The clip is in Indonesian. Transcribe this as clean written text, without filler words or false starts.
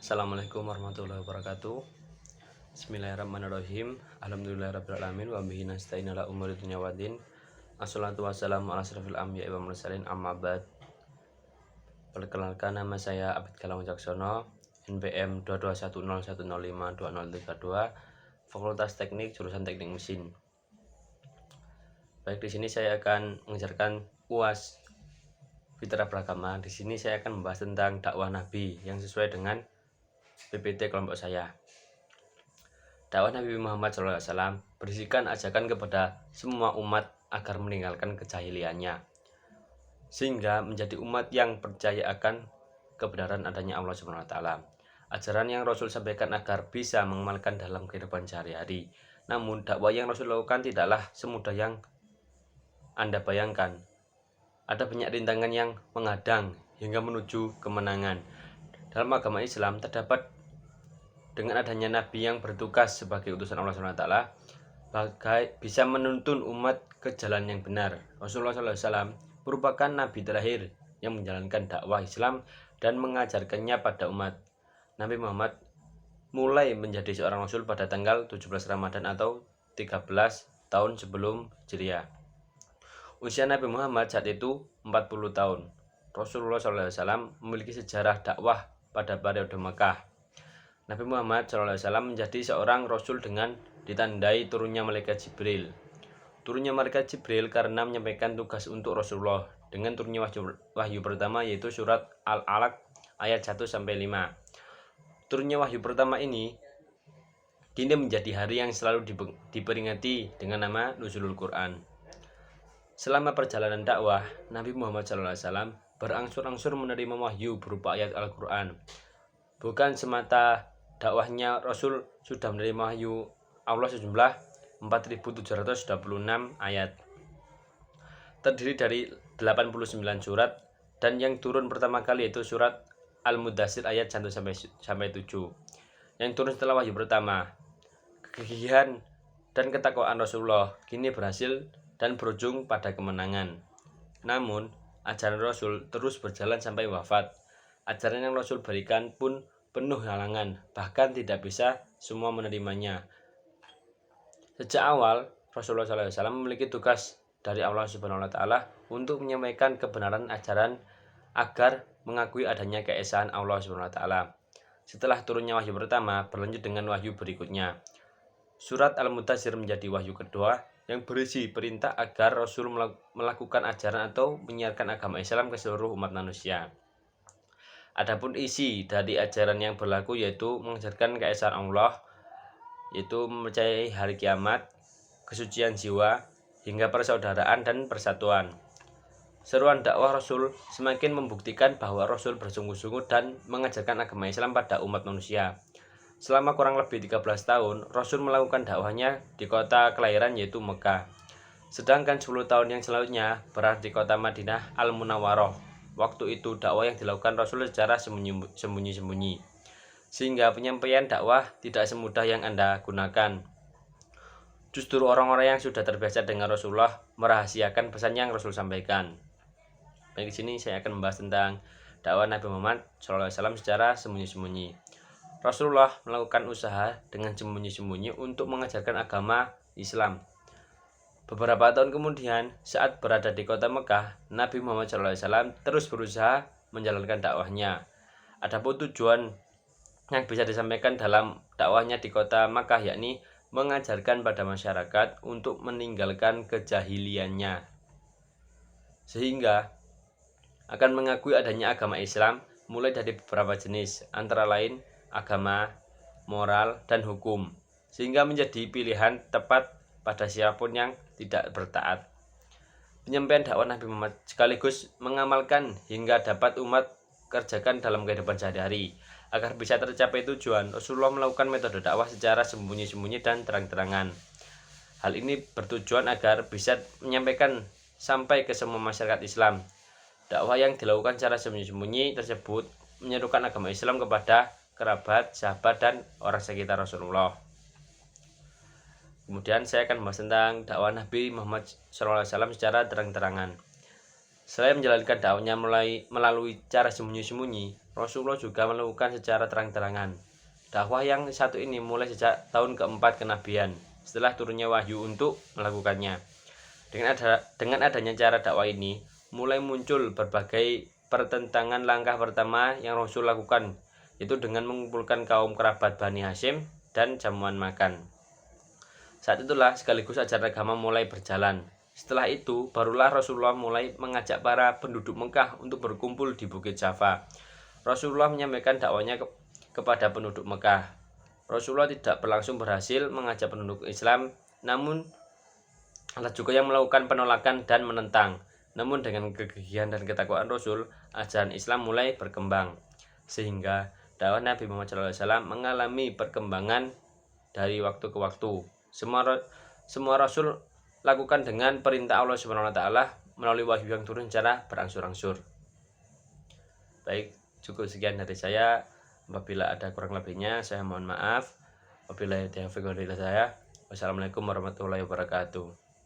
Assalamualaikum warahmatullahi wabarakatuh. Bismillahirrahmanirrahim. Alhamdulillahirrabbilalamin wa bihi nasta'in ala umuri dunya waddin. Assalatu wassalamu ala asrofil anbiya'i wal mursalin, amma ba'd. Perkenalkan, nama saya Abid Galang Wicaksono, NPM 22101052032, Fakultas Teknik jurusan Teknik Mesin. Baik, di sini saya akan mengajarkan UAS Fitrah Beragama. Di sini saya akan membahas tentang dakwah Nabi yang sesuai dengan PPT kelompok saya. Dakwah Nabi Muhammad SAW berisikan ajakan kepada semua umat agar meninggalkan kejahiliannya, sehingga menjadi umat yang percaya akan kebenaran adanya Allah SWT. Ajaran yang Rasul sampaikan agar bisa mengamalkan dalam kehidupan sehari-hari. Namun dakwah yang Rasul lakukan tidaklah semudah yang Anda bayangkan. Ada banyak rintangan yang menghadang hingga menuju kemenangan. Dalam agama Islam terdapat dengan adanya Nabi yang bertugas sebagai utusan Allah SWT, bisa menuntun umat ke jalan yang benar. Rasulullah SAW merupakan Nabi terakhir yang menjalankan dakwah Islam dan mengajarkannya pada umat. Nabi Muhammad mulai menjadi seorang Rasul pada tanggal 17 Ramadan atau 13 tahun sebelum Hijriah. Usia Nabi Muhammad saat itu 40 tahun. Rasulullah SAW memiliki sejarah dakwah pada periode Mekah. Nabi Muhammad SAW menjadi seorang Rasul dengan ditandai turunnya malaikat Jibril. Turunnya malaikat Jibril karena menyampaikan tugas untuk Rasulullah dengan turunnya wahyu pertama, yaitu surat Al-Alaq ayat 1-5. Turunnya wahyu pertama ini kini menjadi hari yang selalu diperingati dengan nama Nuzulul Quran. Selama perjalanan dakwah, Nabi Muhammad SAW berangsur-angsur menerima wahyu berupa ayat Al-Quran. Bukan semata dakwahnya, Rasul sudah menerima wahyu Allah sejumlah 4.726 ayat, terdiri dari 89 surat, dan yang turun pertama kali yaitu surat Al-Mudaththir ayat 1-7, yang turun setelah wahyu pertama. Kegigihan dan ketakwaan Rasulullah kini berhasil dan berujung pada kemenangan. Namun ajaran Rasul terus berjalan sampai wafat. Ajaran yang Rasul berikan pun penuh halangan, bahkan tidak bisa semua menerimanya. Sejak awal, Rasulullah SAW memiliki tugas dari Allah SWT untuk menyampaikan kebenaran ajaran agar mengakui adanya keesaan Allah SWT. Setelah turunnya wahyu pertama, berlanjut dengan wahyu berikutnya. Surat Al-Mudaththir menjadi wahyu kedua yang berisi perintah agar Rasul melakukan ajaran atau menyiarkan agama Islam ke seluruh umat manusia. Adapun isi dari ajaran yang berlaku yaitu mengajarkan keesaan Allah, yaitu mempercayai hari kiamat, kesucian jiwa, hingga persaudaraan dan persatuan. Seruan dakwah Rasul semakin membuktikan bahwa Rasul bersungguh-sungguh dan mengajarkan agama Islam pada umat manusia. Selama kurang lebih 13 tahun, Rasul melakukan dakwahnya di kota kelahiran yaitu Mekah. Sedangkan 10 tahun yang selanjutnya berada di kota Madinah Al-Munawwaroh. Waktu itu dakwah yang dilakukan Rasul secara sembunyi-sembunyi, sehingga penyampaian dakwah tidak semudah yang Anda gunakan. Justru orang-orang yang sudah terbiasa dengan Rasulullah merahasiakan pesan yang Rasul sampaikan. Baik, di sini saya akan membahas tentang dakwah Nabi Muhammad SAW secara sembunyi-sembunyi. Rasulullah melakukan usaha dengan sembunyi-sembunyi untuk mengajarkan agama Islam. Beberapa tahun kemudian, saat berada di kota Mekah, Nabi Muhammad SAW terus berusaha menjalankan dakwahnya. Adapun tujuan yang bisa disampaikan dalam dakwahnya di kota Mekah yakni mengajarkan pada masyarakat untuk meninggalkan kejahiliannya, sehingga akan mengakui adanya agama Islam mulai dari beberapa jenis, antara lain agama, moral, dan hukum, sehingga menjadi pilihan tepat pada siapapun yang tidak bertaat. Penyampaian dakwah Nabi Muhammad sekaligus mengamalkan hingga dapat umat kerjakan dalam kehidupan sehari-hari. Agar bisa tercapai tujuan, Rasulullah melakukan metode dakwah secara sembunyi-sembunyi dan terang-terangan. Hal ini bertujuan agar bisa menyampaikan sampai ke semua masyarakat Islam. Dakwah yang dilakukan secara sembunyi-sembunyi tersebut menyerukan agama Islam kepada kerabat, sahabat, dan orang sekitar Rasulullah. Kemudian saya akan membahas tentang dakwah Nabi Muhammad SAW secara terang-terangan. Selain menjalankan dakwahnya melalui cara sembunyi-sembunyi, Rasulullah juga melakukan secara terang-terangan. Dakwah yang satu ini mulai sejak tahun keempat kenabian setelah turunnya wahyu untuk melakukannya. Dengan adanya cara dakwah ini, mulai muncul berbagai pertentangan. Langkah pertama yang Rasul lakukan yaitu dengan mengumpulkan kaum kerabat Bani Hashim dan jamuan makan. Saat itulah sekaligus ajaran agama mulai berjalan. Setelah itu, barulah Rasulullah mulai mengajak para penduduk Mekah untuk berkumpul di Bukit Jaffa. Rasulullah menyampaikan dakwanya kepada penduduk Mekah. Rasulullah tidak berlangsung berhasil mengajak penduduk Islam, namun ada juga yang melakukan penolakan dan menentang. Namun dengan kegigihan dan ketakwaan Rasul, ajaran Islam mulai berkembang, sehingga dakwah Nabi Muhammad SAW mengalami perkembangan dari waktu ke waktu. Semua Rasul lakukan dengan perintah Allah SWT melalui wahyu yang turun secara berangsur-angsur. Baik, cukup sekian dari saya. Apabila ada kurang lebihnya, saya mohon maaf. Wabillahi taufiq wal hidayah. Wassalamualaikum warahmatullahi wabarakatuh.